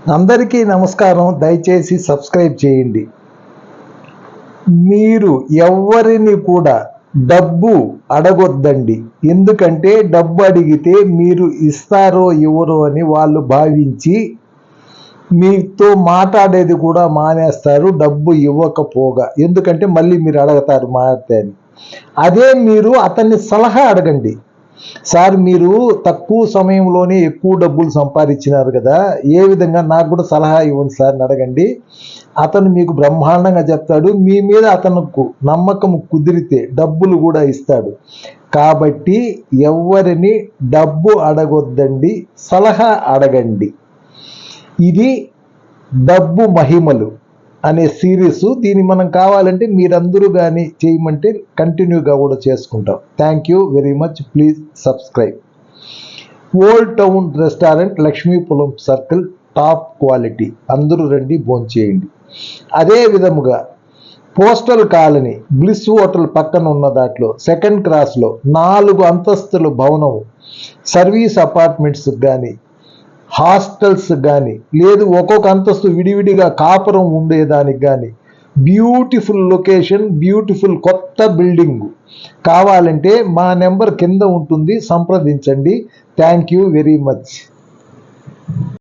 అందరికీ నమస్కారం. దయచేసి సబ్స్క్రైబ్ చేయండి. మీరు ఎవ్వరిని కూడా డబ్బు అడగొద్దండి. ఎందుకంటే డబ్బు అడిగితే మీరు ఇస్తారో ఇవ్వరో అని వాళ్ళు భావించి మీతో మాట్లాడేది కూడా మానేస్తారు, డబ్బు ఇవ్వకపోగా. ఎందుకంటే మళ్ళీ మీరు అడగతారు మాట్లాడితే అని. అదే మీరు అతన్ని సలహా అడగండి. సార్, మీరు తక్కువ సమయంలోనే ఎక్కువ డబ్బులు సంపాదించినారు కదా, ఏ విధంగా నాకు కూడా సలహా ఇవ్వండి సార్ అని అడగండి. అతను మీకు బ్రహ్మాండంగా చెప్తాడు. మీ మీద అతనుకు నమ్మకం కుదిరితే డబ్బులు కూడా ఇస్తాడు. కాబట్టి ఎవరిని డబ్బు అడగొద్దండి, సలహా అడగండి. ఇది డబ్బు మహిమలు అనే సిరీస్. దీన్ని మనం కావాలంటే మీరందరూ కానీ చేయమంటే కంటిన్యూగా కూడా చేసుకుంటాం. Thank you very much. Please subscribe. Old town restaurant, Lakshmipuram circle, top quality. అందరూ రండి, భోంచేయండి. అదే విధముగా పోస్టల్ కాలనీ బ్లిస్ హోటల్ పక్కన ఉన్న దాంట్లో సెకండ్ క్రాస్లో 4 అంతస్తుల భవనం, సర్వీస్ అపార్ట్మెంట్స్ కానీ హాస్టల్స్ కానీ, లేదు ఒక్కొక్క అంతస్తు విడివిడిగా కాపురం ఉండేదానికి కానీ బ్యూటిఫుల్ లొకేషన్, బ్యూటిఫుల్ కొత్త బిల్డింగ్. కావాలంటే మా నెంబర్ కింద ఉంటుంది, సంప్రదించండి. Thank you very much.